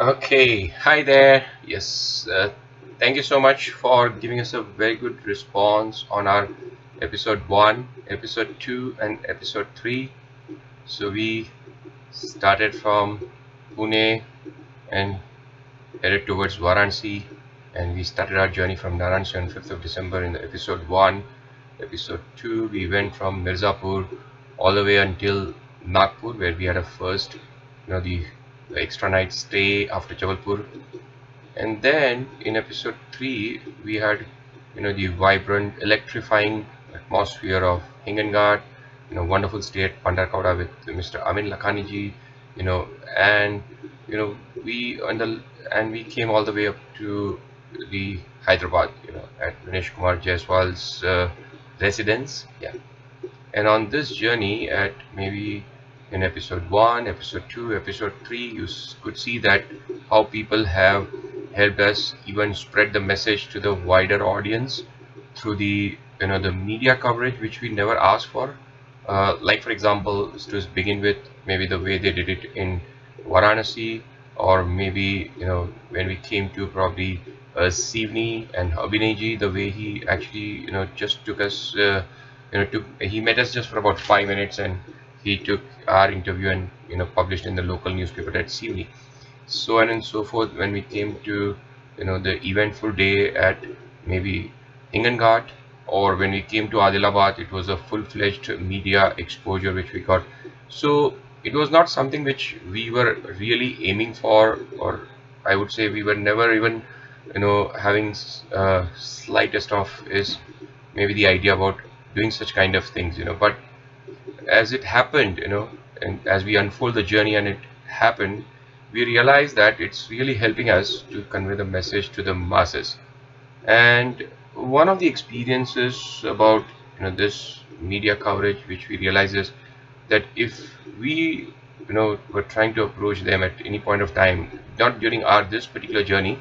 Okay, hi there. Yes, thank you so much for giving us a very good response on our episode 1, episode 2, and episode 3. So, we started from Pune and headed towards Varanasi, and we started our journey from Varanasi on 5th of December in the episode 1. Episode 2, we went from Mirzapur all the way until Nagpur, where we had a first, the extra night stay after Jabalpur. And then in episode 3, we had, the vibrant, electrifying atmosphere of Hinganghat, wonderful stay at Pandarkauda with Mr. Amin Lakhaniji, and, we came all the way up to the Hyderabad, at Dinesh Kumar Jaiswal's residence. Yeah. And on this journey, at maybe in episode 1, episode 2, episode 3, you could see that how people have helped us even spread the message to the wider audience through the media coverage which we never asked for. Like for example, to begin with, maybe the way they did it in Varanasi, or maybe when we came to probably Sivni and Abhinayji, the way he actually just took us. He met us just for about 5 minutes, and he took our interview and published in the local newspaper at Sivni. So on and so forth. When we came to the eventful day at maybe Hinganghat, or when we came to Adilabad, it was a full-fledged media exposure which we got. So it was not something which we were really aiming for, or I would say we were never even having slightest of is maybe the idea about doing such kind of things, but as it happened, and as we unfold the journey and it happened, we realized that it's really helping us to convey the message to the masses. And one of the experiences about this media coverage which we realize is that if we were trying to approach them at any point of time, not during our this particular journey,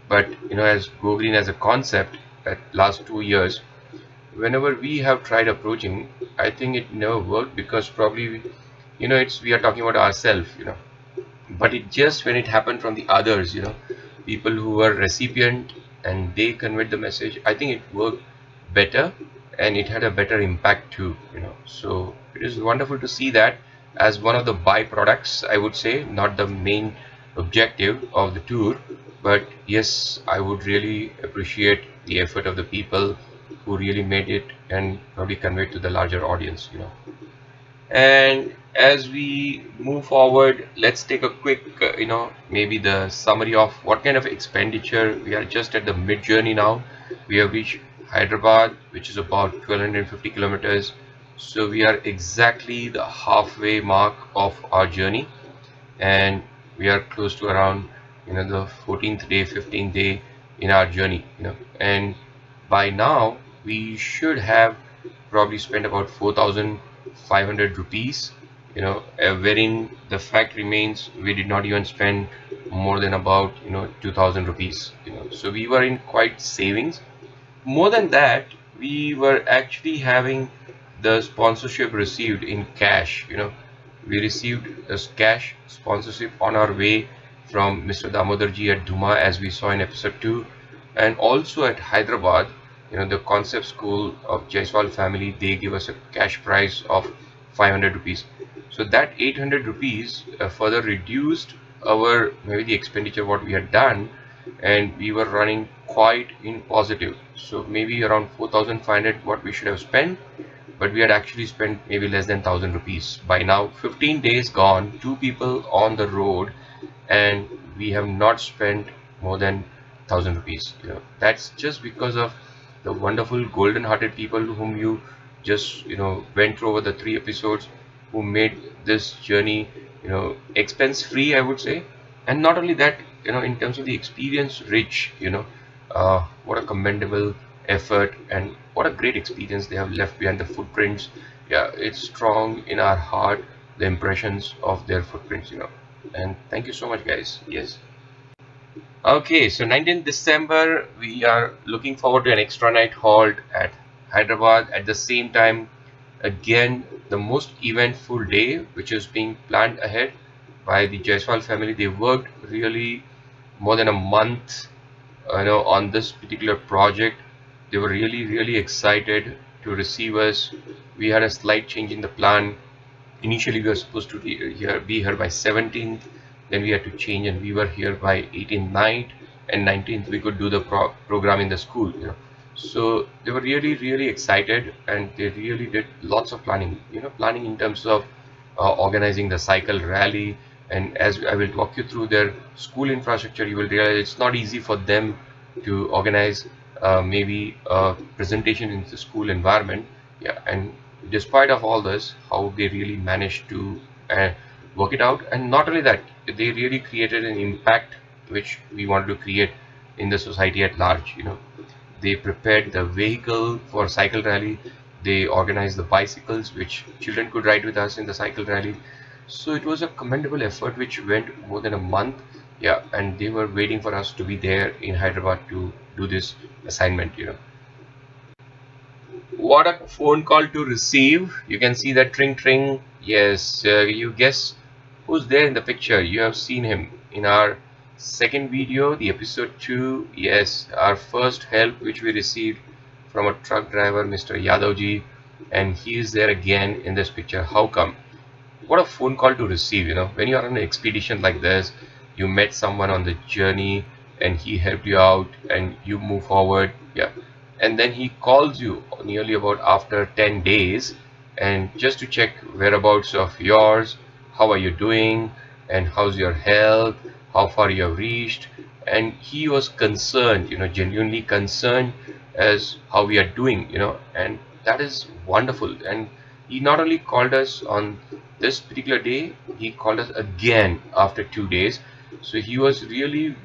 but as GoGreen as a concept at last 2 years, whenever we have tried approaching, I think it never worked, because probably we are talking about ourselves, but it just when it happened from the others, people who were recipient and they conveyed the message, I think it worked better and it had a better impact too, so it is wonderful to see that as one of the byproducts, I would say, not the main objective of the tour. But yes, I would really appreciate the effort of the people who really made it and probably conveyed to the larger audience, And as we move forward, let's take a quick, maybe the summary of what kind of expenditure. We are just at the mid journey now. We have reached Hyderabad, which is about 1250 kilometers. So we are exactly the halfway mark of our journey, and we are close to around the 14th day, 15th day in our journey, and by now we should have probably spent about 4,500 rupees, wherein the fact remains we did not even spend more than about 2,000 rupees, so we were in quite savings. More than that, we were actually having the sponsorship received in cash. We received a cash sponsorship on our way from Mr. Damodarji at Dhuma, as we saw in episode 2, and also at Hyderabad, the concept school of Jaiswal family, they give us a cash prize of 500 rupees. So that 800 rupees further reduced our maybe the expenditure what we had done, and we were running quite in positive. So maybe around 4,500 what we should have spent, but we had actually spent maybe less than 1,000 rupees. By now 15 days gone, 2 people on the road, and we have not spent more than 1,000 rupees. That's just because of the wonderful golden hearted people whom you just went through over the 3 episodes, who made this journey expense free, I would say. And not only that, in terms of the experience rich, what a commendable effort and what a great experience they have left behind. The footprints, yeah, it's strong in our heart, the impressions of their footprints, and thank you so much, guys. Yes. Okay, so 19th December, we are looking forward to an extra night halt at Hyderabad. At the same time, again, the most eventful day which is being planned ahead, by the Jaiswal family. They worked really more than a month, on this particular project. They were really excited to receive us. We had a slight change in the plan. Initially, we were supposed to be here by 17th. Then we had to change, and we were here by 18th night, and 19th we could do the program in the school. So they were really excited, and they really did lots of planning. Planning in terms of organizing the cycle rally. And as I will walk you through their school infrastructure, you will realize it's not easy for them to organize maybe a presentation in the school environment. Yeah, and despite of all this, how they really managed to work it out. And not only that, they really created an impact which we wanted to create in the society at large. They prepared the vehicle for cycle rally. They organized the bicycles which children could ride with us in the cycle rally. So it was a commendable effort which went more than a month. Yeah, and they were waiting for us to be there in Hyderabad to do this assignment. What a phone call to receive. You can see that tring. Yes, you guess who's there in the picture. You have seen him in our second video, the episode 2. Yes, our first help which we received from a truck driver, Mr. Yadavji, and he is there again in this picture. How come? What a phone call to receive. When you are on an expedition like this, you met someone on the journey and he helped you out and you move forward. Yeah, and then he calls you nearly about after 10 days and just to check whereabouts of yours, how are you doing, and how's your health, how far you have reached. And he was concerned, genuinely concerned as how we are doing, and that is wonderful. And he not only called us on this particular day, he called us again after 2 days. So he was really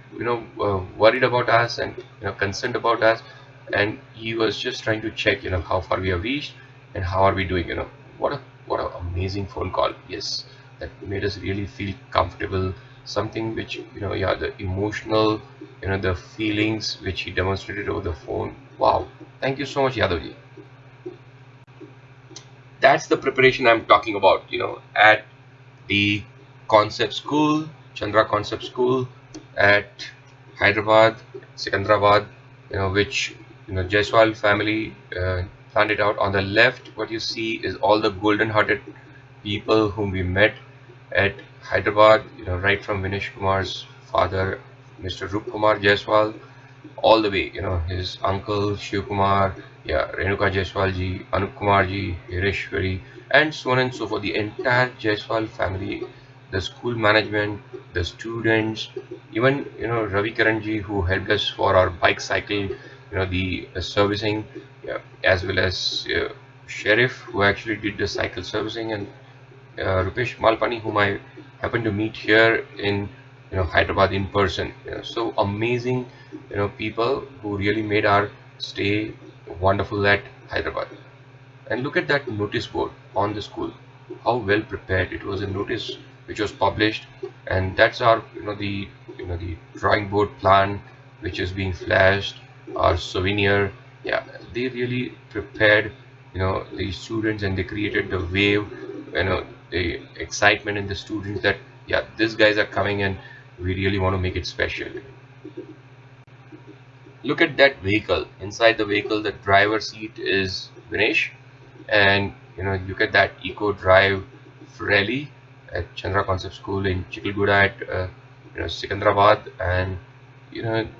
worried about us and concerned about us, and he was just trying to check how far we have reached and how are we doing. What an amazing phone call. Yes, that made us really feel comfortable. Something which the emotional, the feelings which he demonstrated over the phone. Wow, thank you so much, Yadavji. That's the preparation I'm talking about, at the concept school, Chandra Concept School at Hyderabad, Secunderabad, which Jaiswal family planned it out. On the left, what you see is all the golden-hearted people whom we met at Hyderabad, right from Vinesh Kumar's father, Mr. Rup Kumar Jaiswal, all the way, his uncle Shiv Kumar, Renuka Jaiswal ji, Anup Kumar ji, Hireshwari, and so on and so forth. The entire Jaiswal family, the school management, the students, even Ravi Karan ji, who helped us for our bike cycle, the servicing, as well as Sheriff, who actually did the cycle servicing, and Rupesh Malpani, whom I happened to meet here in Hyderabad in person. So amazing people who really made our stay wonderful at Hyderabad. And look at that notice board on the school, how well prepared. It was a notice which was published, and that's our the drawing board plan which is being flashed, our souvenir. Yeah, they really prepared the students, and they created the wave, the excitement in the students that these guys are coming and we really want to make it special. Look at that vehicle. Inside the vehicle, the driver seat is Vinesh, and look at that Eco Drive rally at Chandra Concept School in Chikkalguda at Secunderabad. And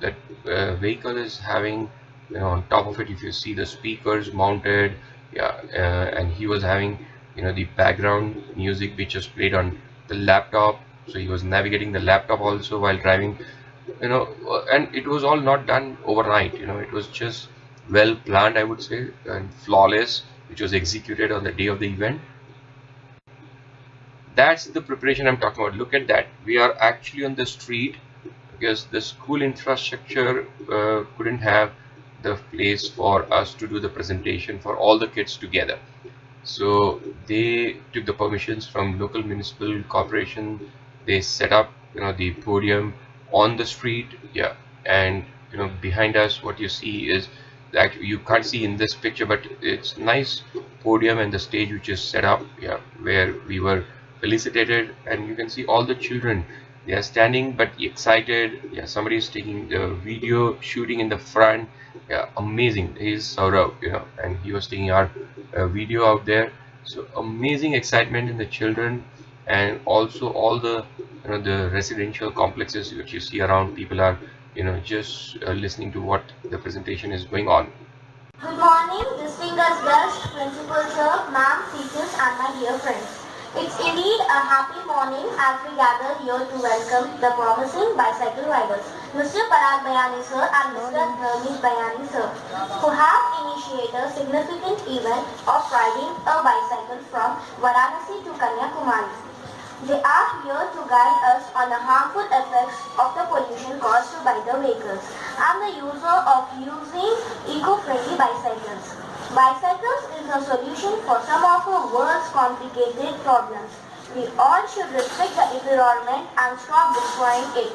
that vehicle is having on top of it, if you see the speakers mounted, and he was having the background music which was played on the laptop, so he was navigating the laptop also while driving. And it was all not done overnight. It was just well planned, I would say, and flawless, which was executed on the day of the event. That's the preparation I'm talking about. Look at that. We are actually on the street because the school infrastructure couldn't have the place for us to do the presentation for all the kids together. So they took the permissions from local municipal corporation. They set up the podium on the street, and behind us what you see is that you can't see in this picture, but it's nice podium and the stage which is set up, where we were felicitated, and you can see all the children, they are standing but excited. Yeah, somebody is taking the video shooting in the front. Yeah, amazing. He's Saurav, and he was taking our video out there. So amazing excitement in the children, and also all the the residential complexes which you see around. People are just listening to what the presentation is going on. Good morning, distinguished guests, principal sir, ma'am, teachers and my dear friends. It's indeed a happy morning as we gather here to welcome the promising bicycle riders, Mr. Parag Bayani sir and Mr. Dharmesh Bayani sir, who have initiated a significant event of riding a bicycle from Varanasi to Kanyakumari. They are here to guide us on the harmful effects of the pollution caused by the vehicles and the user of using eco-friendly bicycles. Bicycles is a solution for some of the world's complicated problems. We all should respect the environment and stop destroying it.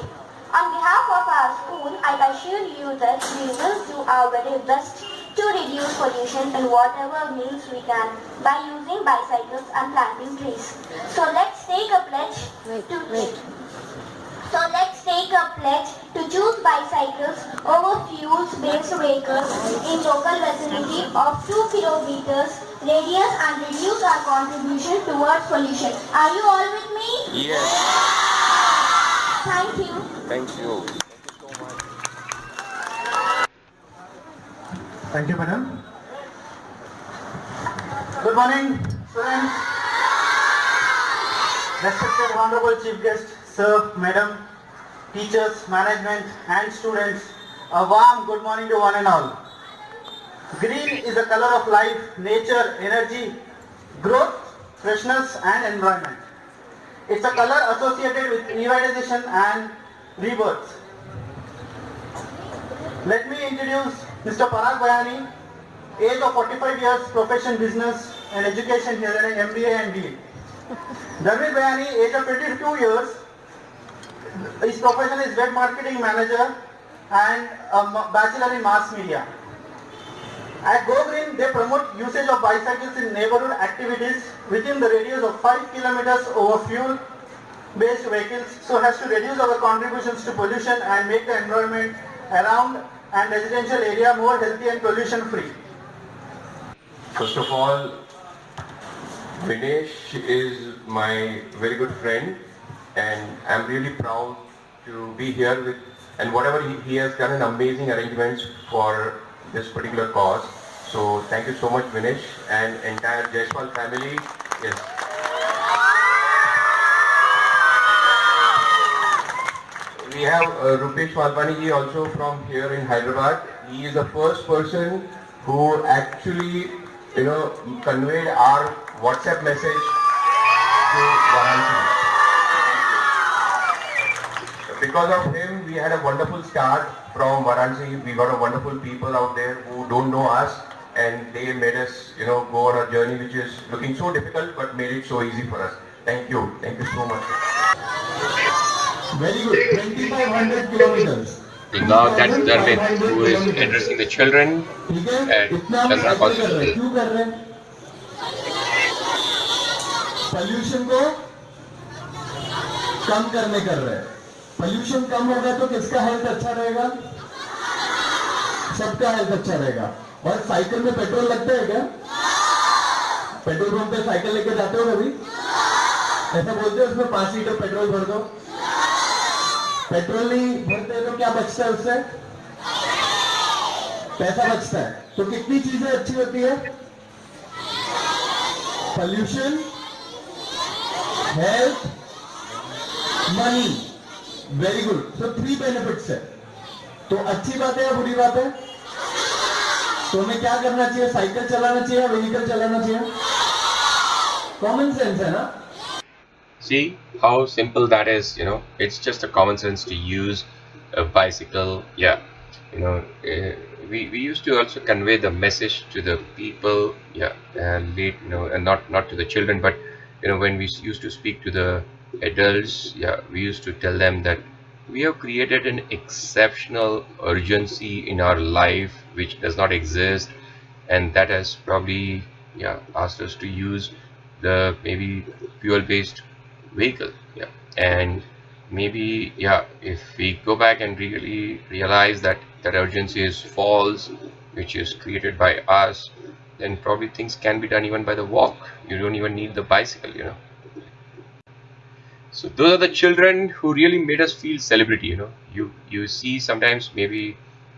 On behalf of our school, I assure you that we will do our very best to reduce pollution in whatever means we can by using bicycles and planting trees. So let's take a pledge to choose bicycles over fuels-based vehicles in local vicinity of 2 kilometers radius and reduce our contribution towards pollution. Are you all with me? Yes. Thank you. Thank you. Thank you, madam. Good morning, students. Respected Honorable Chief Guest, Sir, Madam, teachers, management and students, a warm good morning to one and all. Green is a color of life, nature, energy, growth, freshness and environment. It's a color associated with revitalization and rebirth. Let me introduce Mr. Parag Bayani, age of 45 years, profession business and education here in MBA and BA. Dharmesh Bayani, age of 22 years, his profession is web marketing manager and a bachelor in mass media. At GoGreen, they promote usage of bicycles in neighborhood activities within the radius of 5 kilometers over fuel-based vehicles so as to reduce our contributions to pollution and make the environment around and residential area more healthy and pollution free. First of all, Vinesh is my very good friend, and I'm really proud to be here with, and whatever he has done an amazing arrangements for this particular cause. So thank you so much, Vinesh, and entire Jaiswal family. Yes. We have Rupesh Walpani ji also from here in Hyderabad. He is the first person who actually, conveyed our WhatsApp message to Varanasi. Because of him, we had a wonderful start from Varanasi. We got a wonderful people out there who don't know us, and they made us, go on a journey which is looking so difficult, but made it so easy for us. Thank you. Thank you so much. Very good. 2,500 kilometers. Now that's Dharmesh who is addressing the children at Chandra Constitution. क्यों कर रहे हैं? Pollution को कम करने कर रहे हैं. Pollution कम होगा तो किसका हेल्थ अच्छा रहेगा? सबका हेल्थ अच्छा रहेगा. और साइकिल में पेट्रोल लगता है क्या? पेट्रोल पंप पे साइकिल लेके जाते हो कभी? ऐसा बोलते हो उसमें 5 लीटर पेट्रोल भर दो. पेट्रोल नहीं भरते तो क्या बचता है उससे? पैसा बचता है. तो कितनी चीजें अच्छी होती है? Pollution, health, money. Very good. So 3 benefits है. तो अच्छी बात है या बुरी बात है? तो हमें क्या करना चाहिए? साइकिल चलाना चाहिए या व्हीकल चलाना चाहिए? कॉमन सेंस है ना? See how simple that is, it's just a common sense to use a bicycle. Yeah, we used to also convey the message to the people, yeah, and and not to the children, but when we used to speak to the adults, yeah, we used to tell them that we have created an exceptional urgency in our life which does not exist, and that has probably, yeah, asked us to use the maybe fuel-based vehicle. Yeah, and maybe, yeah, if we go back and really realize that that urgency is false, which is created by us, then probably things can be done even by the walk. You don't even need the bicycle. So those are the children who really made us feel celebrity. You see sometimes maybe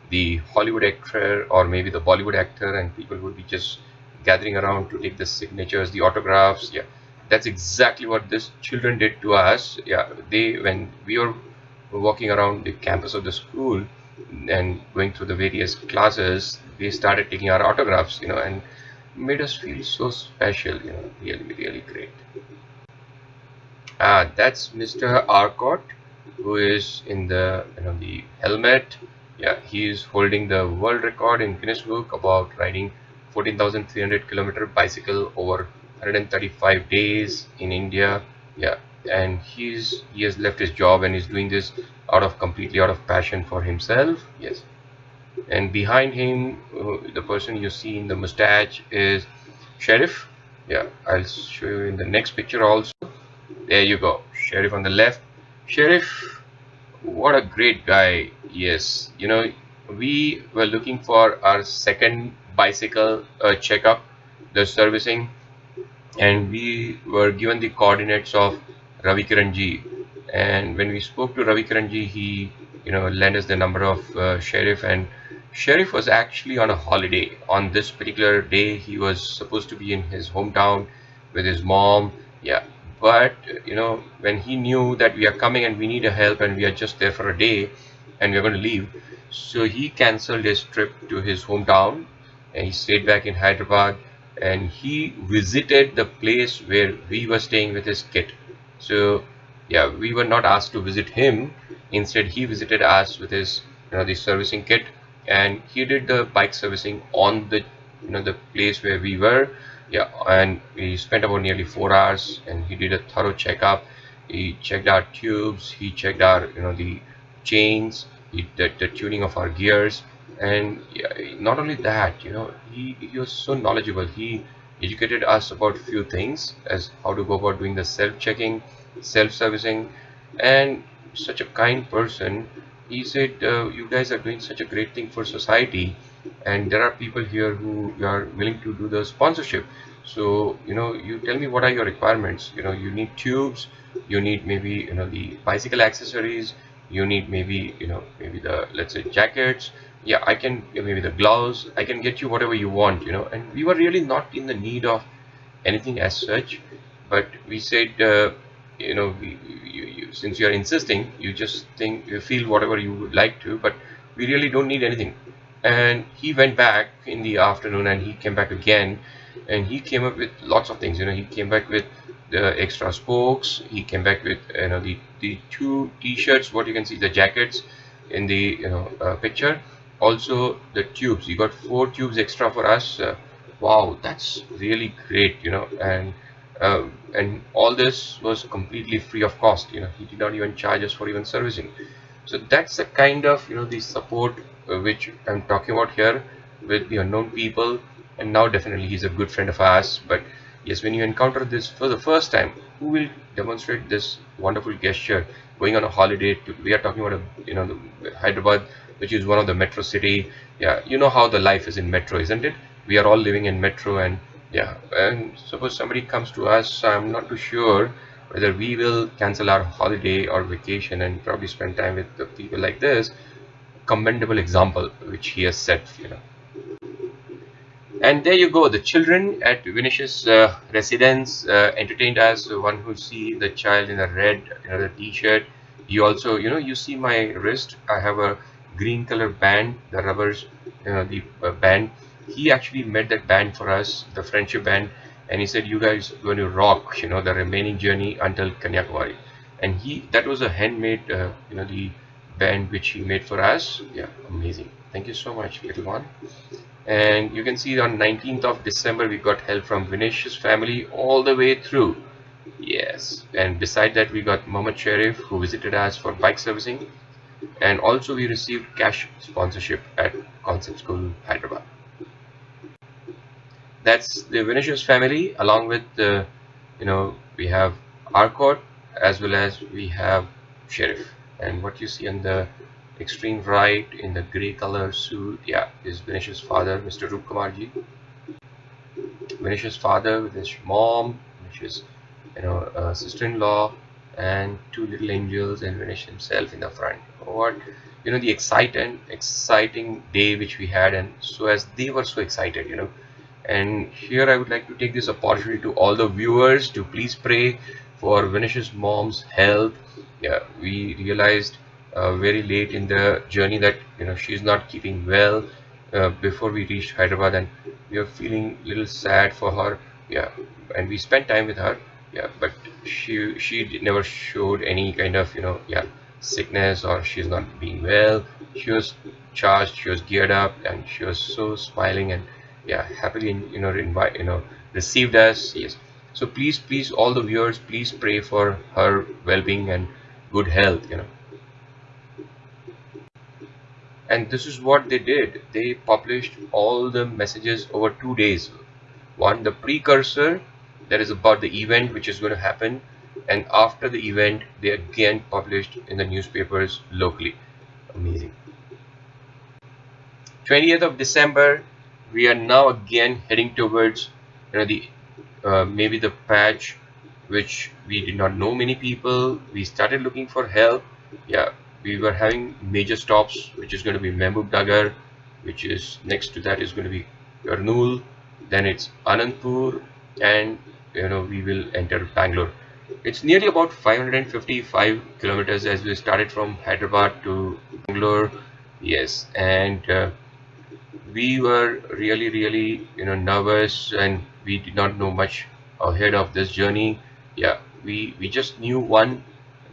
the Hollywood actor or maybe the Bollywood actor, and people would be just gathering around to take the signatures, the autographs. Yeah, that's exactly what these children did to us. Yeah, when we were walking around the campus of the school and going through the various classes, they started taking our autographs, and made us feel so special, really, really great. That's Mr. Arcot, who is in the helmet. Yeah, he is holding the world record in Guinness Book about riding 14,300 kilometer bicycle over 135 days in India. Yeah, and he has left his job and is doing this completely out of passion for himself. Yes, and behind him, the person you see in the mustache is Sheriff. Yeah, I'll show you in the next picture also. There you go, Sheriff on the left. Sheriff, what a great guy. Yes, we were looking for our second bicycle checkup, the servicing, and we were given the coordinates of Ravi Kiranji. And when we spoke to Ravi Kiranji, he lent us the number of Sheriff, and Sheriff was actually on a holiday. On this particular day, he was supposed to be in his hometown with his mom. Yeah, but when he knew that we are coming and we need a help and we are just there for a day and we are going to leave, so he cancelled his trip to his hometown and he stayed back in Hyderabad, and he visited the place where we were staying with his kid. So yeah, we were not asked to visit him. Instead, he visited us with his the servicing kit, and he did the bike servicing on the place where we were. Yeah, and we spent about nearly 4 hours, and he did a thorough checkup. He checked our tubes, he checked our the chains, he did the tuning of our gears, and yeah, not only that, he was so knowledgeable. He educated us about few things as how to go about doing the self-checking, self-servicing, and such a kind person. He said, you guys are doing such a great thing for society, and there are people here who are willing to do the sponsorship. So you tell me what are your requirements. You need tubes, you need maybe the bicycle accessories, you need maybe maybe the, let's say, jackets. Yeah, I can, maybe the gloves. I can get you whatever you want. And we were really not in the need of anything as such, but we said, since you are insisting, you just think, you feel whatever you would like to, but we really don't need anything. And he went back in the afternoon, and he came back again, and he came up with lots of things. He came back with the extra spokes. He came back with the 2 t-shirts, what you can see, the jackets in the picture. Also the tubes, he got 4 tubes extra for us. Wow, that's really great. And all this was completely free of cost. He did not even charge us for even servicing. So that's the kind of the support which I'm talking about here with the unknown people. And now definitely he's a good friend of ours. But yes, when you encounter this for the first time, who will demonstrate this wonderful gesture going on a holiday we are talking about the Hyderabad, which is one of the metro city. Yeah, how the life is in metro, isn't it? We are all living in metro, and yeah, and suppose somebody comes to us, I'm not too sure whether we will cancel our holiday or vacation and probably spend time with the people like this. Commendable example which he has set. And there you go, the children at Vinicius residence entertained us. One who see the child in a red the t-shirt. You also you see my wrist, I have a green color band, the rubbers, the band. He actually made that band for us, the friendship band, and he said, you guys are going to rock the remaining journey until Kanyakumari. And that was a handmade the band which he made for us. Yeah, amazing. Thank you so much, little one. And you can see on 19th of December we got help from Vinicius family all the way through. Yes, and beside that we got Mohammed Sharif, who visited us for bike servicing, and also we received cash sponsorship at Concept School, Hyderabad. That's the Vinicius family, along with we have Arcot as well as we have Sheriff. And what you see on the extreme right in the gray color suit, yeah, is Vinish's father, Mr. Rupkumarji. Vinish's father with his mom, Vinish's sister-in-law, and two little angels, and Vinish himself in the front. What the exciting day which we had, and so as they were so excited, and here I would like to take this opportunity to all the viewers to please pray for Vinish's mom's health. Yeah, we realized very late in the journey that she's not keeping well before we reached Hyderabad, and we are feeling a little sad for her. Yeah, and we spent time with her. Yeah, but she never showed any kind of sickness, or she's not being well. She was charged, she was geared up, and she was so smiling and happily received us. Yes, so please all the viewers, please pray for her well-being and good health. And this is what they did. They published all the messages over 2 days. One, the precursor, that is about the event which is going to happen, and after the event they again published in the newspapers locally. Amazing. 20th of December, we are now again heading towards the maybe the patch which we did not know many people. We started looking for help. Yeah, we were having major stops, which is going to be Mehboob, which is next to that is going to be Kurnool, then it's Anandpur, and we will enter Bangalore. It's nearly about 555 kilometers as we started from Hyderabad to Bangalore. Yes, and we were really nervous, and we did not know much ahead of this journey. Yeah, we just knew one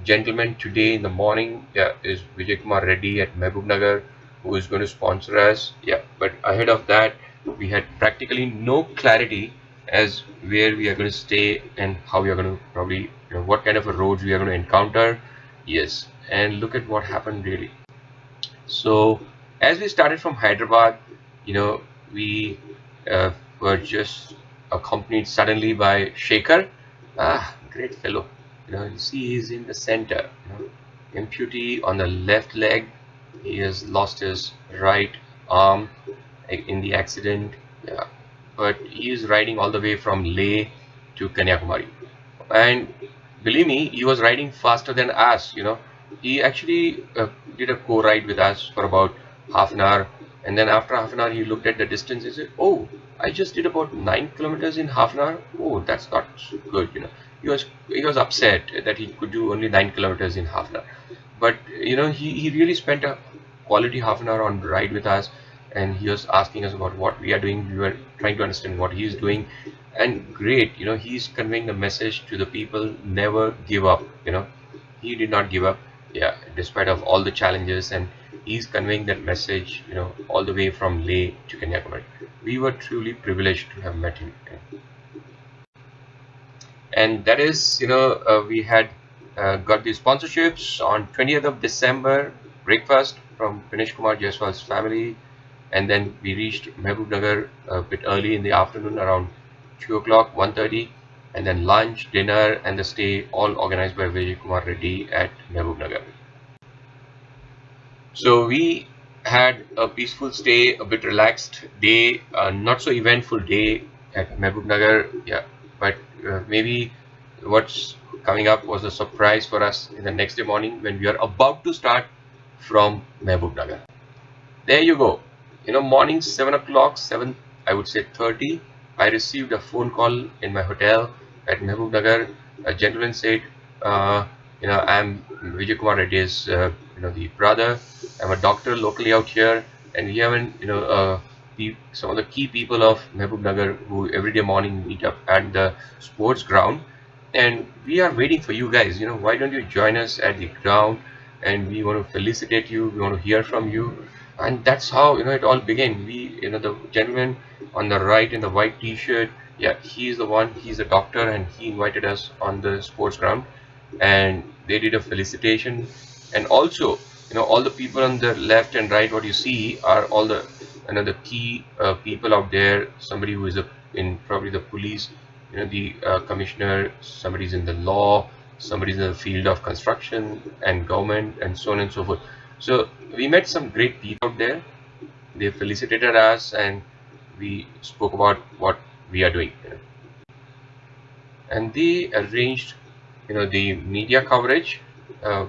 gentleman today in the morning, is Vijay Kumar Reddy at Mehboob, who is going to sponsor us. Yeah, but ahead of that we had practically no clarity as where we are going to stay and how we are going to probably what kind of a roads we are going to encounter. Yes, and look at what happened really. So as we started from Hyderabad, we were just accompanied suddenly by Shekhar. Great fellow. You see he's in the center. Amputee on the left leg. He has lost his right arm in the accident. Yeah, but he is riding all the way from Leh to Kanyakumari, and believe me, he was riding faster than us. He actually did a co-ride with us for about half an hour, and then after half an hour he looked at the distance. He said, "Oh, I just did about 9 kilometers in half an hour. Oh, that's not good." He was upset that he could do only 9 kilometers in half an hour, but he really spent a quality half an hour on ride with us, and he was asking us about what we are doing. We were trying to understand what he is doing, and great, he's conveying the message to the people: never give up. He did not give up, despite of all the challenges, and he's conveying that message all the way from Leh to Kanyakumari. We were truly privileged to have met him. And that is we had got the sponsorships on 20th of December, breakfast from Ganesh Kumar Jaiswal's family, and then we reached Mehboob a bit early in the afternoon, around 2 o'clock, 1:30, and then lunch, dinner, and the stay all organized by Vijay Kumar Reddy at Mehboob. So we had a peaceful stay, a bit relaxed day, not so eventful day at Mehboob. Yeah, but maybe what's coming up was a surprise for us in the next day morning when we are about to start from Mehboob. There you go. Morning 7 o'clock, 7, I would say 30, I received a phone call in my hotel at Mehboob. A gentleman said, I'm Vijay Kumar Reddy's, the brother. I'm a doctor locally out here, and we haven't, some of the key people of Mehboob who every day morning meet up at the sports ground, and we are waiting for you guys. Why don't you join us at the ground, and we want to felicitate you, we want to hear from you. And that's how it all began. We the gentleman on the right in the white t-shirt, he's the one, he's a doctor, and he invited us on the sports ground, and they did a felicitation. And also all the people on the left and right, what you see are all the the key people out there. Somebody who is in probably the police, the commissioner, somebody's in the law, somebody's in the field of construction and government and so on and so forth. So we met some great people out there. They felicitated us and we spoke about what we are doing. And they arranged the media coverage.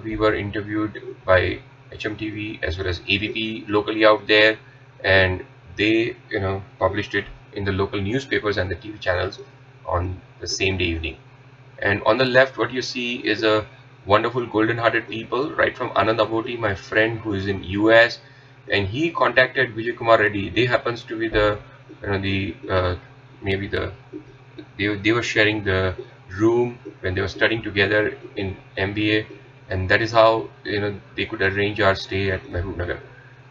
We were interviewed by HMTV as well as ABP locally out there, and they published it in the local newspapers and the TV channels on the same day evening. And on the left, what you see is a wonderful golden-hearted people right from Anand Aboti, my friend who is in US, and he contacted Vijay Kumar Reddy. They happens to be the they were sharing the room when they were studying together in MBA, and that is how they could arrange our stay at Mehboob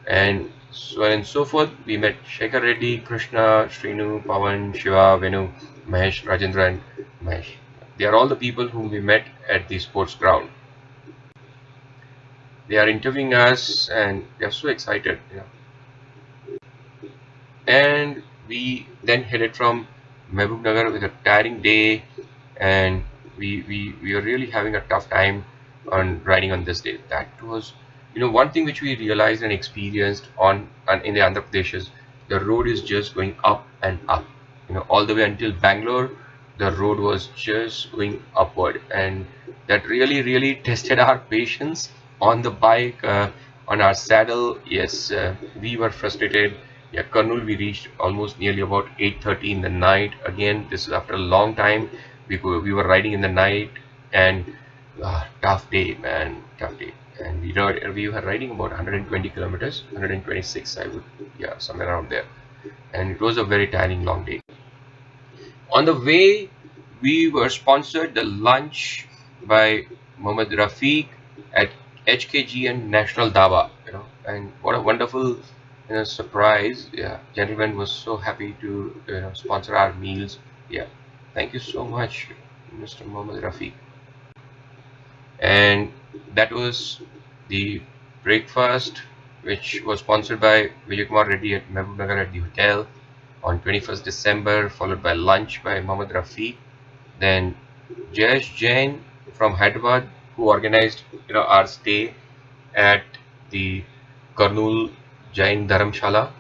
and so on and so forth. We met Shekhar Reddy, Krishna, Srinu, Pawan, Shiva, Venu, Mahesh, Rajendra, and Mahesh. They are all the people whom we met at the sports ground. They are interviewing us and they are so excited. And we then headed from Mehboob Nagar with a tiring day, and we were really having a tough time on riding on this day. That was one thing which we realized and experienced in the Andhra Pradesh is the road is just going up and up. All the way until Bangalore, the road was just going upward, and that really tested our patience on the bike, on our saddle. Yes, we were frustrated. Yeah, Kurnool we reached almost nearly about 8:30 in the night. Again, this is after a long time. We were riding in the night, and tough day, man, tough day. And we were riding about 120 kilometers, 126 somewhere around there. And it was a very tiring long day. On the way, we were sponsored the lunch by Mohammad Rafiq at HKGN National Dhaba, and what a wonderful surprise. Yeah, gentleman was so happy to sponsor our meals. Yeah, thank you so much, Mr. Mohammad Rafiq. And that was the breakfast, which was sponsored by Vijay Kumar Reddy at Mehboob Nagar at the hotel on 21st December, followed by lunch by Mohammad Rafiq. Then Jayesh Jain from Hyderabad, who organized our stay at the Kurnool Jain Dharamshala,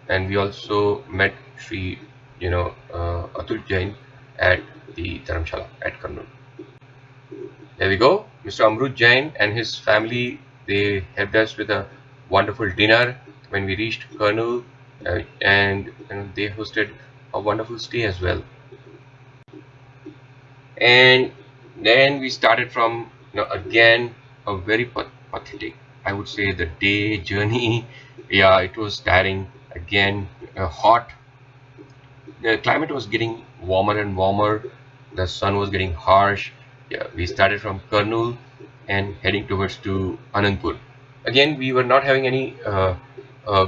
and we also met Sri Atul Jain at the Dharamshala at Kurnool. There we go. Mr. Amrut Jain and his family, they helped us with a wonderful dinner when we reached Kurnool, and they hosted a wonderful stay as well. And then we started from again a very pathetic, I would say, the day journey. Yeah, it was tiring again, hot. The climate was getting warmer and warmer. The sun was getting harsh. Yeah, we started from Kurnool and heading towards to Anandpur. Again, we were not having any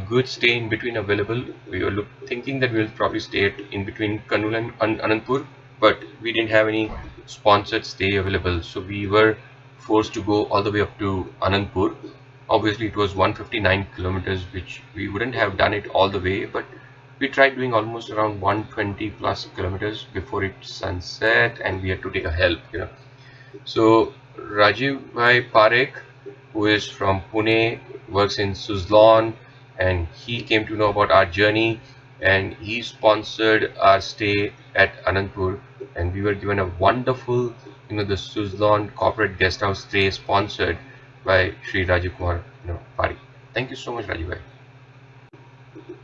good stay in between available. We were thinking that we will probably stay in between Kurnool and Anandpur, but we didn't have any sponsored stay available, so we were forced to go all the way up to Anandpur. Obviously, it was 159 kilometers, which we wouldn't have done it all the way, but we tried doing almost around 120 plus kilometers before it sunset, and we had to take a help. So Rajiv Bhai Parekh, who is from Pune, works in Suzlon, and he came to know about our journey, and he sponsored our stay at Anandpur, and we were given a wonderful the Suzlon corporate guest house stay sponsored by Sri Rajiv Kumar Parekh. Thank you so much, Rajiv Bhai.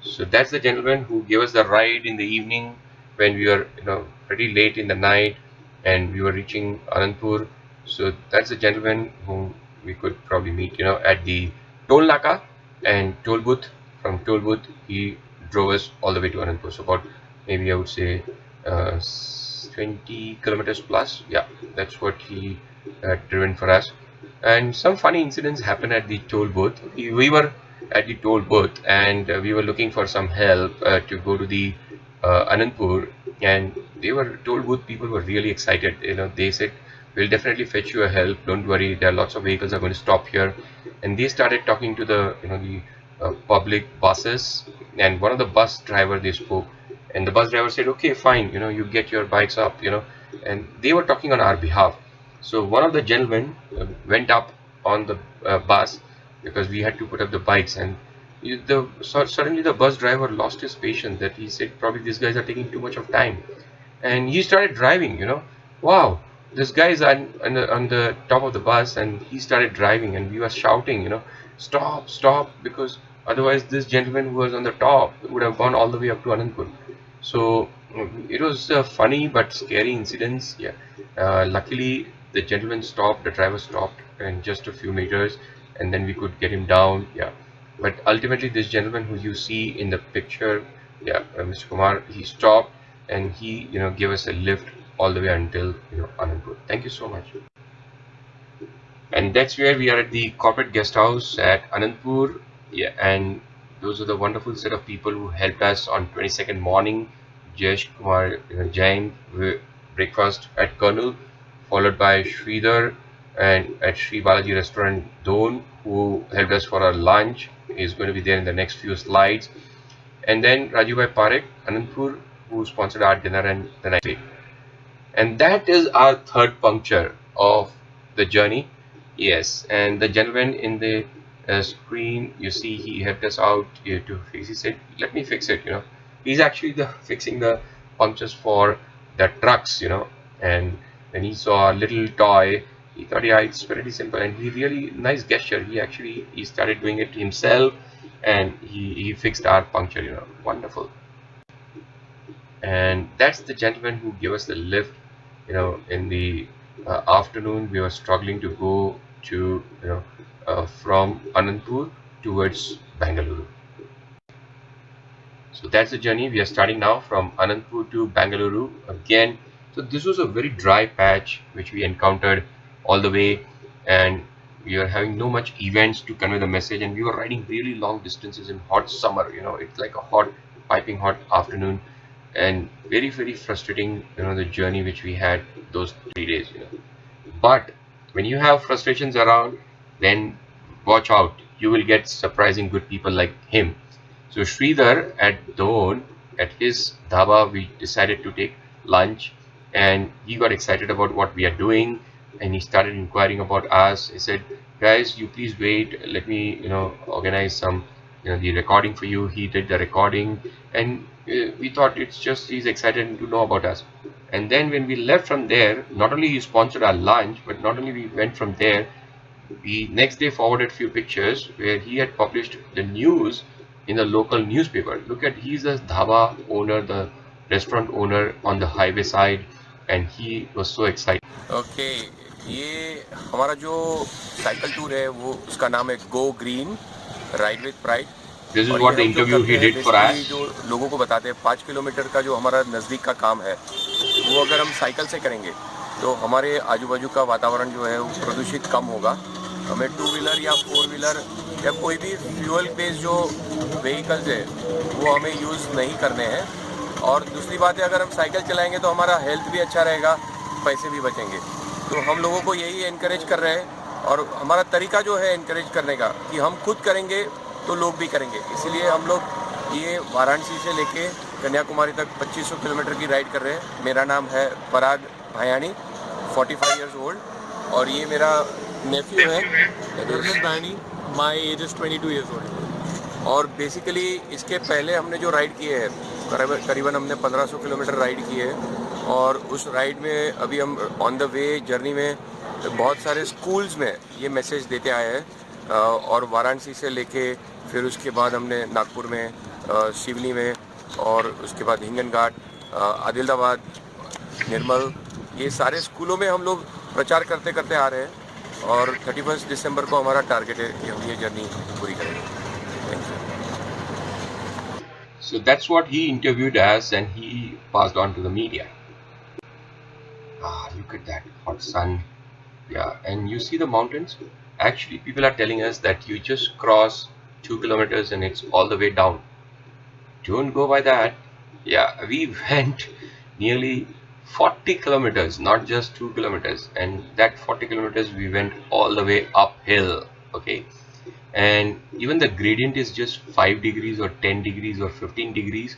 So that's the gentleman who gave us the ride in the evening when we were pretty late in the night and we were reaching Anandpur. So that's the gentleman whom we could probably meet at the toll naka and toll booth. From toll booth he drove us all the way to Anandpur. So about maybe I would say 20 kilometers plus. Yeah, that's what he had driven for us. And some funny incidents happened at the toll booth. We were at the toll booth and we were looking for some help to go to the Anandpur, and toll booth people were really excited. They said, we'll definitely fetch you a help, don't worry, there are lots of vehicles are going to stop here. And they started talking to the public buses, and one of the bus driver, they spoke, and the bus driver said, okay, fine, you get your bikes up, and they were talking on our behalf. So one of the gentlemen went up on the bus because we had to put up the bikes, and suddenly the bus driver lost his patience. That he said probably these guys are taking too much of time, and he started driving. Wow, this guy is on the top of the bus, and he started driving, and we were shouting, stop, stop, because otherwise this gentleman who was on the top would have gone all the way up to Anandpur. So it was a funny but scary incident. Yeah, luckily the gentleman stopped, the driver stopped in just a few meters, and then we could get him down. Yeah, but ultimately this gentleman who you see in the picture, yeah, Mr. Kumar, he stopped and he gave us a lift all the way until Anandpur. Thank you so much. And that's where we are at the corporate guest house at Anandpur. Yeah, and those are the wonderful set of people who helped us on 22nd morning. Jesh Kumar Jain breakfast at Colonel, followed by Sridhar and at Sri Balaji restaurant Don, who helped us for our lunch. Is going to be there in the next few slides. And then Rajubhai Parekh, Anandpur, who sponsored our dinner and the night. And that is our third puncture of the journey. Yes, and the gentleman in the screen, you see, he helped us out to fix. He said, "Let me fix it." He's actually fixing the punctures for the trucks. And when he saw a little toy, he thought, yeah, it's pretty simple, and he really nice gesture. He started doing it himself, and he fixed our puncture. Wonderful. And that's the gentleman who gave us the lift. In the afternoon, we were struggling to go to from Anandpur towards Bangalore. So that's the journey. We are starting now from Anandpur to Bangalore again. So this was a very dry patch which we encountered all the way, and we were having no much events to convey the message, and we were riding really long distances in hot summer. It's like a piping hot afternoon, and very, very frustrating, the journey which we had those 3 days. But when you have frustrations around, then watch out, you will get surprising good people like him. So Sridhar at Don, at his dhaba, we decided to take lunch, and he got excited about what we are doing, and he started inquiring about us. He said, "Guys, you please wait, let me organize some the recording for you." He did the recording, and we thought it's just he's excited to know about us. And then when we left from there, not only he sponsored our lunch, but not only we went from there, we next day forwarded few pictures where he had published the news in the local newspaper. Look at, he's the dhaba owner, the restaurant owner on the highway side, and he was so excited. Okay, ये हमारा जो cycle tour है वो उसका नाम है GoGreen ride with pride. This is what the interview he did for us. जो लोगों को बताते हैं 5 किलोमीटर का जो हमारा नज़दीक का काम है, वो अगर हम साइकिल से करेंगे तो हमारे आजू बाजू का वातावरण जो है वो प्रदूषित कम होगा. हमें 2 व्हीलर या 4 व्हीलर या कोई भी फ्यूल बेस्ड जो व्हीकल्स है वो हमें यूज़ नहीं करने हैं. और दूसरी बात है, अगर हम साइकिल चलाएंगे तो हमारा हेल्थ भी अच्छा रहेगा, पैसे भी बचेंगे. तो हम लोगों को यही एनकरेज कर रहे हैं, और हमारा तरीका जो है एनकरेज करने का कि हम खुद करेंगे तो लोग भी करेंगे. इसीलिए हम लोग ये वाराणसी से लेके कन्याकुमारी तक 2500 किलोमीटर की राइड कर रहे हैं. मेरा नाम है पराग भायानी, 45 इयर्स ओल्ड, और ये मेरा नेफ्यू है Dharmesh Bhayani, my age is 22 years old. और बेसिकली इसके पहले हमने जो राइड किए हैं करीबन हमने 1500 किलोमीटर राइड किए है. और उस राइड में अभी हम ऑन द वे जर्नी में बहुत सारे स्कूल्स में ये मैसेज देते आए हैं. और वाराणसी से लेके फिर उसके बाद हमने नागपुर में, सिवनी में, और उसके बाद हिंगन घाट, आदिलाबाद, निर्मल, ये सारे स्कूलों में हम लोग प्रचार करते करते आ रहे हैं. और 31 दिसंबर को हमारा टारगेट है कि हम ये जर्नी पूरी करेंगे. Thank you. So that's what he interviewed us, and he passed on to the media. Look at that hot sun. Yeah, and you see the mountains. Actually, people are telling us that you just cross 2 kilometers and it's all the way down. Don't go by that. Yeah, we went nearly 40 kilometers, not just 2 kilometers. And that 40 kilometers we went all the way uphill. Okay. And even the gradient is just 5 degrees or 10 degrees or 15 degrees.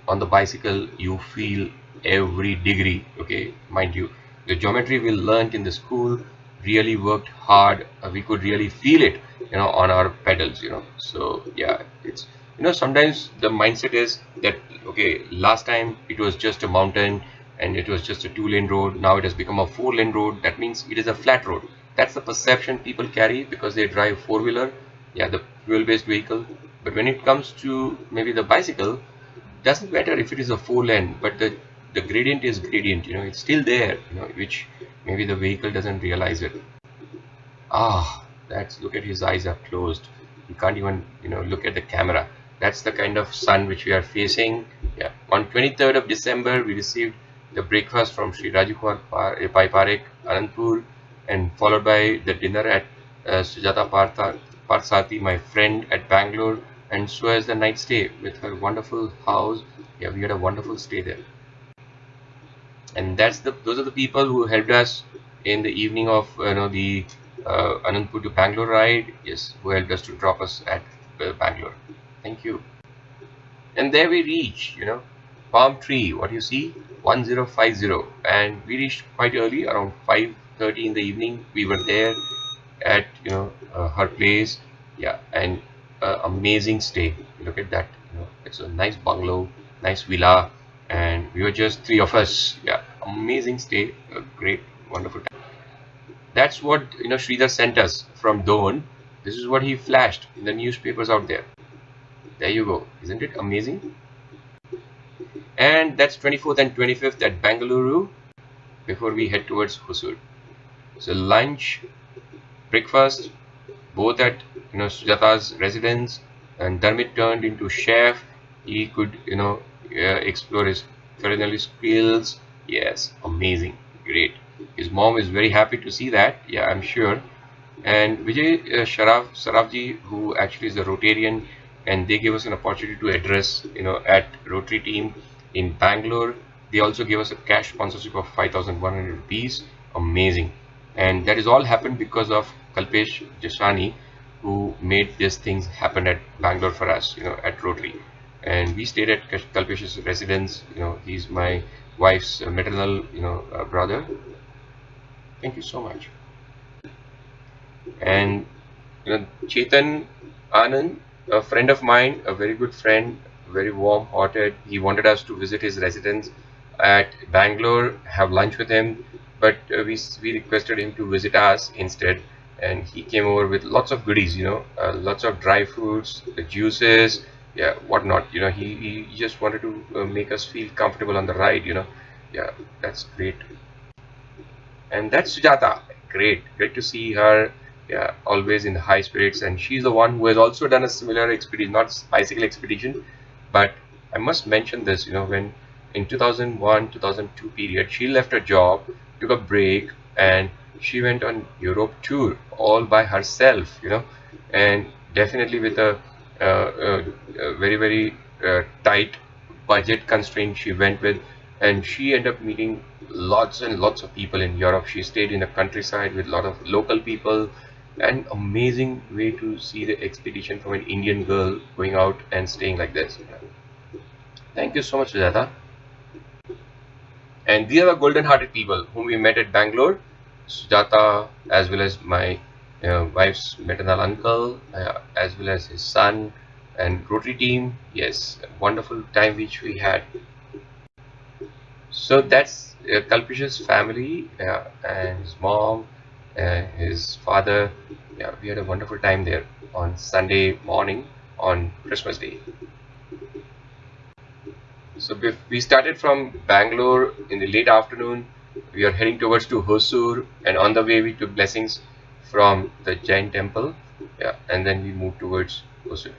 On the bicycle you feel every degree, okay, mind you. The geometry we learnt in the school really worked hard. We could really feel it, on our pedals, So yeah, it's, sometimes the mindset is that, okay, last time it was just a mountain and it was just a 2-lane road. Now it has become a 4-lane road. That means it is a flat road. That's the perception people carry because they drive 4-wheeler, yeah, the fuel-based vehicle. But when it comes to maybe the bicycle, doesn't matter if it is a 4-lane, but the gradient is gradient, it's still there, which maybe the vehicle doesn't realize it. Look at his eyes are closed. He can't even, look at the camera. That's the kind of sun which we are facing. Yeah. On 23rd of December, we received the breakfast from Sri Rajukumar Pai Parekh, Anandpur, and followed by the dinner at Sujata Parsati, my friend at Bangalore, and so as the night stay with her wonderful house. Yeah, we had a wonderful stay there. And those are the people who helped us in the evening of the Anandpur to Bangalore ride. Yes, who helped us to drop us at Bangalore. Thank you. And there we reach, Palm Tree. What you see, 1050, and we reached quite early, around 5:30 in the evening. We were there at her place. Yeah, and amazing stay. Look at that. It's a nice bungalow, nice villa, and we were just 3 of us. Yeah, amazing stay, a great, wonderful time. That's what Sridhar sent us from Dohan. This is what he flashed in the newspapers out there. There you go. Isn't it amazing? And that's 24th and 25th at Bengaluru before we head towards Hosur. So lunch, breakfast, both at Sujata's residence, and Dharmit turned into chef. He could explore his culinary skills. Yes, amazing, great. His mom is very happy to see that. Yeah, I'm sure. And Vijay Sarafji, who actually is a Rotarian, and they gave us an opportunity to address at Rotary team in Bangalore. They also gave us a cash sponsorship of 5,100 rupees. Amazing. And that is all happened because of Kalpesh Jaswani, who made these things happen at Bangalore for us, at Rotary. And we stayed at Kalpesh's residence. He's my wife's maternal, brother. Thank you so much. And Chetan Anand, a friend of mine, a very good friend, very warm-hearted. He wanted us to visit his residence at Bangalore, have lunch with him, but we requested him to visit us instead. And he came over with lots of goodies, lots of dry fruits, the juices, yeah, whatnot. He just wanted to make us feel comfortable on the ride. Yeah, that's great. And that's Sujata. Great to see her. Yeah, always in high spirits, and she's the one who has also done a similar expedition, not bicycle expedition, but I must mention this. When in 2001-2002 period, she left her job, took a break, and she went on Europe tour all by herself. And definitely with a very, very tight budget constraint she went with, and she ended up meeting lots and lots of people in Europe. She stayed in the countryside with a lot of local people, and amazing way to see the expedition from an Indian girl going out and staying like this. Thank you so much, Sujata. And these are the golden-hearted people whom we met at Bangalore. Sujata, as well as my wife's maternal uncle, as well as his son, and Rotary team. Yes, a wonderful time which we had. So that's Kalpesh's family, and his mom, his father. Yeah, we had a wonderful time there on Sunday morning on Christmas Day. So we started from Bangalore in the late afternoon. We are heading towards to Hosur, and on the way we took blessings from the Jain temple. Yeah, and then we moved towards Hosur.